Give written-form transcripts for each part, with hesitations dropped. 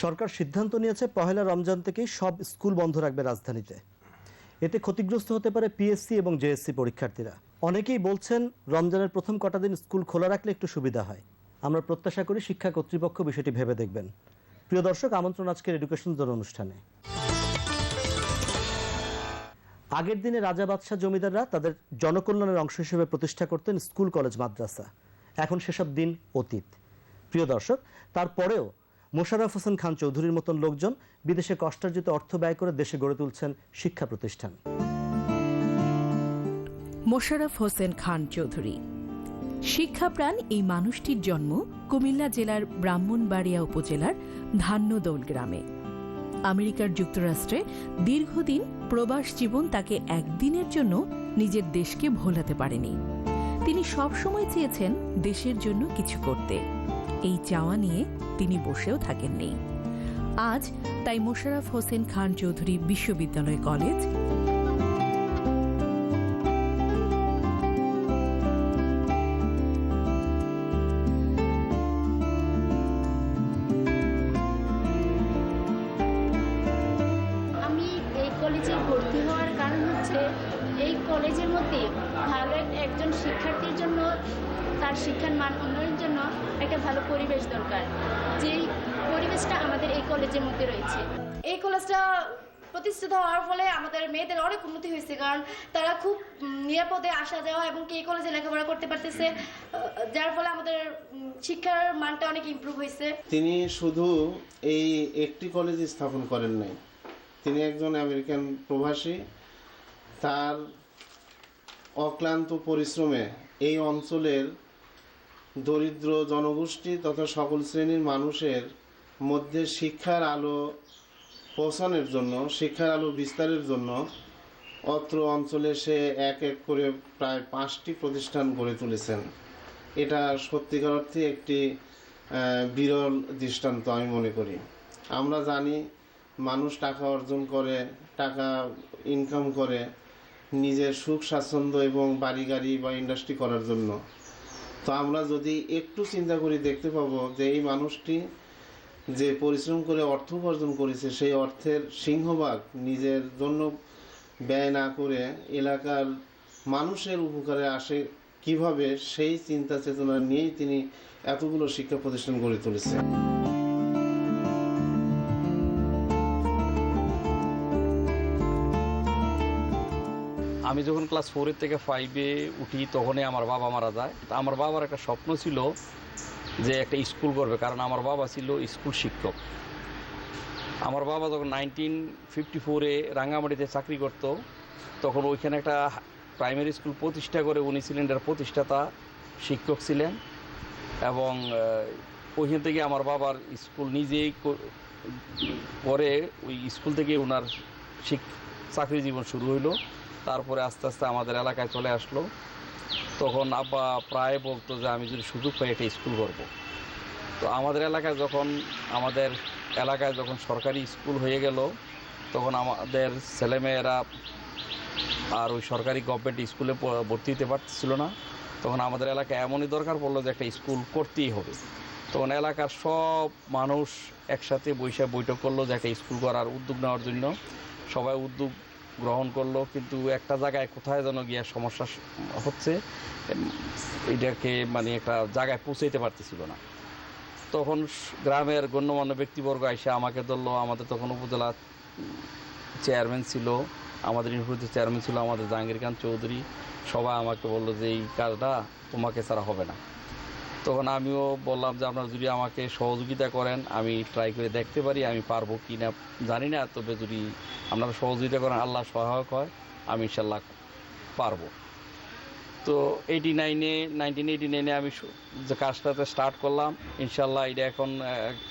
সরকার সিদ্ধান্ত নিয়েছে পহেলা রমজান থেকেই সব স্কুল বন্ধ রাখবে রাজধানীতে। এতে ক্ষতিগ্রস্ত হতে পারে পিএসসি এবং জেএসসি পরীক্ষার্থীরা। অনেকেই বলছেন রমজানের প্রথম কটা দিন স্কুল খোলা রাখলে একটু সুবিধা হয়। আমরা প্রত্যাশা করি শিক্ষা কর্তৃপক্ষ বিষয়টি ভেবে দেখবেন। প্রিয় দর্শক, আমন্ত্রণ আজকের এডুকেশন জোন অনুষ্ঠানে। আগের দিনে রাজা বাদশাহ জমিদাররা তাদের জনকল্যাণের অংশ হিসেবে প্রতিষ্ঠা করতেন স্কুল কলেজ মাদ্রাসা। এখন সেসব দিন অতীত। প্রিয় দর্শক, তারপরেও মোশাররফ হোসেন খান চৌধুরীর মতন লোকজন বিদেশে কষ্টার্জিত অর্থ ব্যয় করে দেশে গড়ে তুলছেন শিক্ষা প্রতিষ্ঠান। মোশাররফ হোসেন খান চৌধুরী শিক্ষাপ্রাণ এই মানুষটির জন্ম কুমিল্লা জেলার ব্রাহ্মণবাড়িয়া উপজেলার ধান্যদৌল গ্রামে। আমেরিকার যুক্তরাষ্ট্রে দীর্ঘদিন প্রবাস জীবন তাকে একদিনের জন্য নিজের দেশকে ভোলাতে পারেনি। তিনি সবসময় চেয়েছেন দেশের জন্য কিছু করতে। এই চাওয়া নিয়ে তিনি বসেও থাকেননি। আজ তাই মোশাররফ হোসেন খান চৌধুরী বিশ্ববিদ্যালয় কলেজ, কলেজে ভর্তি হওয়ার কারণ হচ্ছে এই কলেজের মধ্যে ভালো একজন শিক্ষার্থীর জন্য তার শিক্ষার মান উন্নয়নের জন্য একটা ভালো পরিবেশ দরকার, যেই পরিবেশটা আমাদের এই কলেজের মধ্যে রয়েছে। এই কলেজটা প্রতিষ্ঠিত হওয়ার ফলে আমাদের মেয়েদের অনেক উন্নতি হয়েছে, কারণ তারা খুব নিরাপদে আসা যাওয়া এবং এই কলেজে লেখাপড়া করতে পারতেছে, যার ফলে আমাদের শিক্ষার মানটা অনেক ইমপ্রুভ হয়েছে। তিনি শুধু এই একটি কলেজ স্থাপন করেন নাই, তিনি একজন আমেরিকান প্রবাসী। তার অক্লান্ত পরিশ্রমে এই অঞ্চলের দরিদ্র জনগোষ্ঠী তথা সকল শ্রেণীর মানুষের মধ্যে শিক্ষার আলো পৌঁছানোর জন্য, শিক্ষার আলো বিস্তারের জন্য অত্র অঞ্চলে সে এক এক করে প্রায় 5টি প্রতিষ্ঠান গড়ে তুলেছেন। এটা সত্যিকার অর্থে একটি বিরল দৃষ্টান্ত আমি মনে করি। আমরা জানি মানুষ টাকা অর্জন করে, টাকা ইনকাম করে নিজের সুখ স্বাচ্ছন্দ্য এবং বাড়ি গাড়ি বা ইন্ডাস্ট্রি করার জন্য। তো আমরা যদি একটু চিন্তা করি দেখতে পাবো যে এই মানুষটি যে পরিশ্রম করে অর্থ উপার্জন করেছে, সেই অর্থের সিংহভাগ নিজের জন্য ব্যয় না করে এলাকার মানুষের উপকারে আসে কিভাবে, সেই চিন্তা চেতনা নিয়েই তিনি এতগুলো শিক্ষা প্রতিষ্ঠান গড়ে তুলেছেন। আমি যখন ক্লাস 4 থেকে 5-এ উঠি তখনই আমার বাবা মারা যায়। আমার বাবার একটা স্বপ্ন ছিল যে একটা স্কুল করবে, কারণ আমার বাবা ছিল স্কুল শিক্ষক। আমার বাবা যখন 1954-এ রাঙ্গামাটিতে চাকরি করত, তখন ওইখানে একটা প্রাইমারি স্কুল প্রতিষ্ঠা করে উনি ছিলেন এর প্রতিষ্ঠাতা শিক্ষক ছিলেন। এবং ওইখান থেকে আমার বাবার স্কুল নিজেই করে ওই স্কুল থেকে ওনার চাকরি জীবন শুরু হইলো। তারপরে আস্তে আস্তে আমাদের এলাকায় চলে আসলো। তখন আব্বা প্রায় বলতো যে আমি যদি সুযোগ পাই একটা স্কুল করব। তো আমাদের এলাকায় যখন সরকারি স্কুল হয়ে গেল, তখন আমাদের ছেলেমেয়েরা আর ওই সরকারি গভর্নমেন্ট স্কুলে ভর্তি হতে পারছিল না। তখন আমাদের এলাকায় এমনই দরকার পড়লো যে একটা স্কুল করতেই হবে। তখন এলাকার সব মানুষ একসাথে বৈঠক করলো যে একটা স্কুল করার উদ্যোগ নেওয়ার জন্য। সবাই উদ্যোগ গ্রহণ করলো, কিন্তু একটা জায়গায় কোথায় যেন গিয়ে সমস্যা হচ্ছে, এটাকে একটা জায়গায় পৌঁছাইতে পারতেছিল না। তখন গ্রামের গণ্যমান্য ব্যক্তিবর্গ এসে আমাকে ধরলো। আমাদের তখন উপজেলা চেয়ারম্যান ছিল, আমাদের ইউনিভার্সিটির চেয়ারম্যান ছিল আমাদের জাহাঙ্গীর খান চৌধুরী। সবাই আমাকে বললো যে এই কাজটা তোমাকে ছাড়া হবে না। তখন আমিও বললাম যে আপনারা যদি আমাকে সহযোগিতা করেন, আমি ট্রাই করে দেখতে পারি, আমি পারবো কি না জানি না, তবে যদি আপনারা সহযোগিতা করেন, আল্লাহ সহায়ক হয়, আমি ইনশাল্লাহ পারবো। তো 1989-এ আমি যে কাজটাতে স্টার্ট করলাম। ইনশাল্লাহ এটা এখন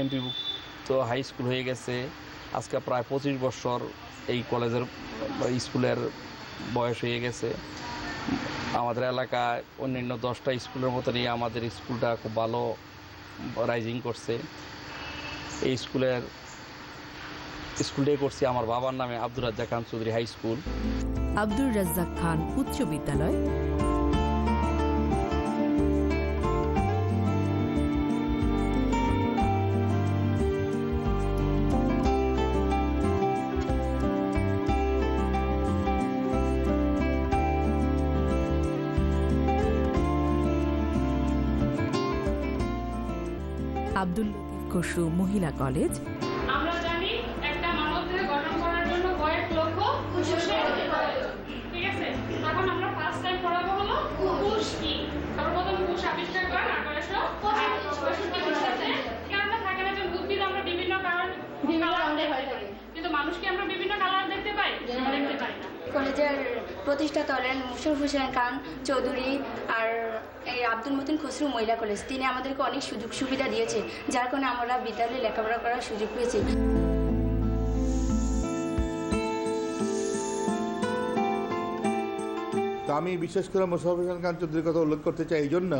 এমপি তো হাই স্কুল হয়ে গেছে। আজকে প্রায় 25 বছর এই কলেজের স্কুলের বয়স হয়ে গেছে। আমাদের এলাকায় অন্যান্য 10টা স্কুলের মতনই আমাদের স্কুলটা খুব ভালো রাইজিং করছে। এই স্কুলটাই করছি আমার বাবার নামে, আব্দুর রাজ্জাক খান চৌধুরী হাই স্কুল। আব্দুর রাজ্জাক খান উচ্চ বিদ্যালয়, আব্দুল লতিফ খসরু মহিলা কলেজ, আমরা জানি একটা মানবদেহ গঠন করার জন্য কয়েক লক্ষ কোষ হতে হয়। ঠিক আছে, এখন আমরা ফার্স্ট টাইম পড়াবো হলো কোষ কি। সর্বপ্রথম কোষ আবিষ্কার করেন 1865 খ্রিস্টাব্দে। কারণটা থাকে না যে উদ্ভিদ আমরা বিভিন্ন কালার দেখতে পাই, কিন্তু মানুষকে আমরা বিভিন্ন কালার দেখতে পাই, দেখতে পাই না। কলেজের প্রতিষ্ঠাতা হলেন মুশাররফ হোসেন খান চৌধুরী আর এই আব্দুল মতিন খসরু মহিলা কলেজ। তিনি আমাদেরকে অনেক সুযোগ সুবিধা দিয়েছে, যার কারণে আমরা বিদ্যালয়ে লেখাপড়া করার সুযোগ পেয়েছি। তো আমি বিশেষ করে মুশাররফ হোসেন খান চৌধুরীর কথা উল্লেখ করতে চাই এই জন্য,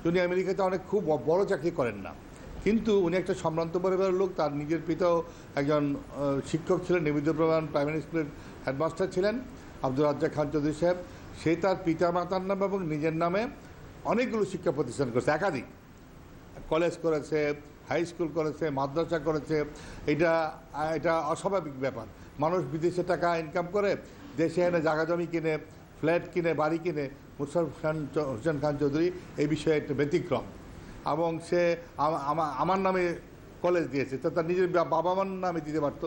উনি আমেরিকাতে অনেক খুব বড় চাকরি করেন না, কিন্তু উনি একটা সম্ভ্রান্ত পরিবারের লোক। তার নিজের পিতাও একজন শিক্ষক ছিলেন, নিবেদিতপ্রধান প্রাইমারি স্কুলের হেডমাস্টার ছিলেন আব্দুল রাজ্জাক খান চৌধুরী সাহেব। সে তার পিতা মাতার নামে এবং নিজের নামে অনেকগুলো শিক্ষা প্রতিষ্ঠান করেছে, একাধিক কলেজ করেছে, হাই স্কুল করেছে, মাদ্রাসা করেছে। এটা অস্বাভাবিক ব্যাপার। মানুষ বিদেশে টাকা ইনকাম করে, দেশে এনে জায়গা জমি কিনে, ফ্ল্যাট কিনে, বাড়ি কিনে। মুশাররফ হোসেন খান চৌধুরী এই বিষয়ে একটা ব্যতিক্রম, এবং সে আমার নামে কলেজ দিয়েছে, তো তার নিজের বাবা মার নামে দিতে পারতো।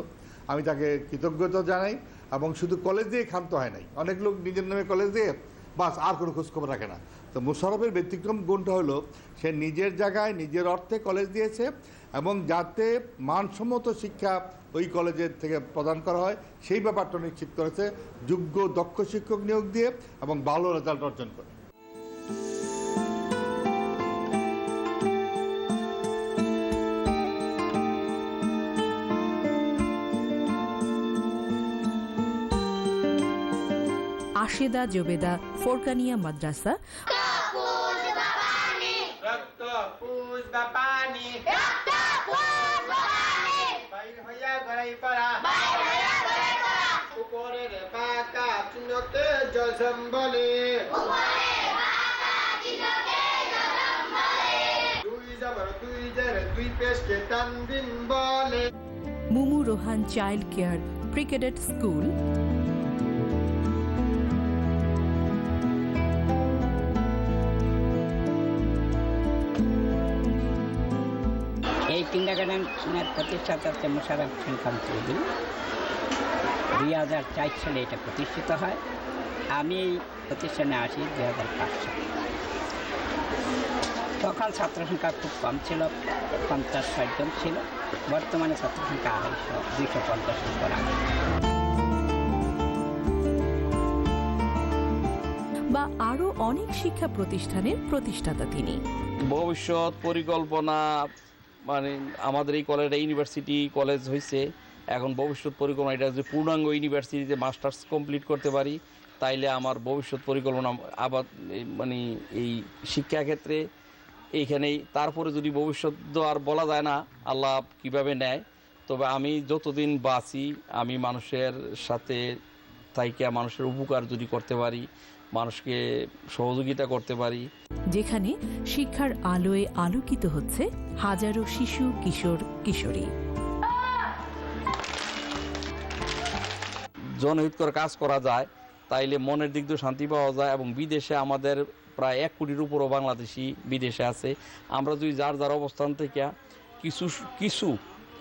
আমি তাকে কৃতজ্ঞতা জানাই। এবং শুধু কলেজ দিয়ে ক্ষান্ত হয় নাই, অনেক লোক নিজের নামে কলেজ দিয়ে বাস আর কোনো খোঁজখবর রাখে না। তো মুশাররফের ব্যতিক্রম গুণটা হলো সে নিজের জায়গায় নিজের অর্থে কলেজ দিয়েছে, এবং যাতে মানসম্মত শিক্ষা ওই কলেজের থেকে প্রদান করা হয় সেই ব্যাপারটা নিশ্চিত করেছে যোগ্য দক্ষ শিক্ষক নিয়োগ দিয়ে এবং ভালো রেজাল্ট অর্জন করে। আশেদা জোবেদা ফোরকানিয়া মাদ্রাসা, Mumu Rohan child care প্রিকেডেট school, এই কিন্ডারগার্টেনের প্রতিষ্ঠাতা হচ্ছে মুশাররফ হোসেন খান চৌধুরী। 2004 সালে এটা প্রতিষ্ঠিত হয়। আমি এই প্রতিষ্ঠানে আসি 2005 সালে। তখন ছাত্র সংখ্যা খুব কম ছিল, 50-60 জন ছিল। বর্তমানে ছাত্র সংখ্যা 250 জন করা। বা আরও অনেক শিক্ষা প্রতিষ্ঠানের প্রতিষ্ঠাতা তিনি। ভবিষ্যৎ পরিকল্পনা মানে আমাদের এই কলেজটা ইউনিভার্সিটি কলেজ হয়েছে, এখন ভবিষ্যৎ পরিকল্পনা এটা যদি পূর্ণাঙ্গ ইউনিভার্সিটিতে মাস্টার্স কমপ্লিট করতে পারি, তাইলে আমার ভবিষ্যৎ পরিকল্পনা আবার মানে এই শিক্ষাক্ষেত্রে এইখানেই। তারপরে যদি ভবিষ্যৎ আর বলা যায় না আল্লাহ কিভাবে নেয়, তবে আমি যতদিন বাঁচি আমি মানুষের সাথে থাইকা মানুষের উপকার যদি করতে পারি, মানুষকে সহযোগিতা করতে পারি। যেখানে শিক্ষার আলোয় আলোকিত হচ্ছে হাজারো শিশু কিশোর কিশোরী। জনহিতকর কাজ করা যায়, তাইলে মনের দিক দিয়ে শান্তি পাওয়া যায়। এবং বিদেশে আমাদের প্রায় 1 কোটির উপরও বাংলাদেশি বিদেশে আছে। আমরা যদি যার যার অবস্থান থেকে কিছু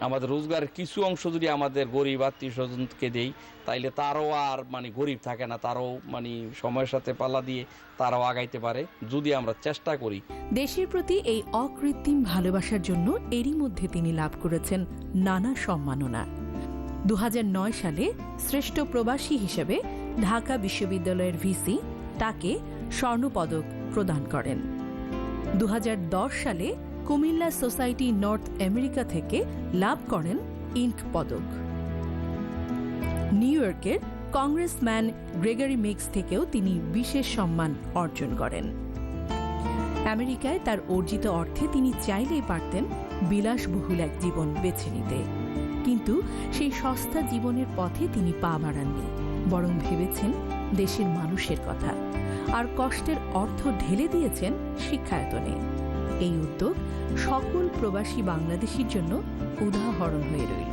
আমাদের রোজগারের কিছু অংশ যদি আমাদের গরিব আত্মীয় স্বজনকে দেই, তাইলে তারও আর মানে গরিব থাকে না, তারও মানে সময়ের সাথে পাল্লা দিয়ে তারাও আগাইতে পারে যদি আমরা চেষ্টা করি। দেশের প্রতি এই অকৃত্রিম ভালোবাসার জন্য এরই মধ্যে তিনি লাভ করেছেন নানা সম্মাননা। 2009 সালে শ্রেষ্ঠ প্রবাসী হিসেবে ঢাকা বিশ্ববিদ্যালয়ের ভিসি তাকে স্বর্ণপদক প্রদান করেন। 2010 সালে কুমিল্লা সোসাইটি নর্থ আমেরিকা থেকে লাভ করেন ইঙ্ক পদক। নিউ ইয়র্কের কংগ্রেসম্যান গ্রেগরি মিক্স থেকেও তিনি বিশেষ সম্মান অর্জন করেন। আমেরিকায় তার অর্জিত অর্থে তিনি চাইলেই পারতেন বিলাসবহুল এক জীবন বেছে নিতে, কিন্তু সেই সস্তা জীবনের পথে তিনি পা বাড়াননি, বরং ভেবেছেন দেশের মানুষের কথা আর কষ্টের অর্থ ঢেলে দিয়েছেন শিক্ষায়তনে। এই উদ্যোগ সকল প্রবাসী বাংলাদেশির জন্য উদাহরণ হয়ে রইল।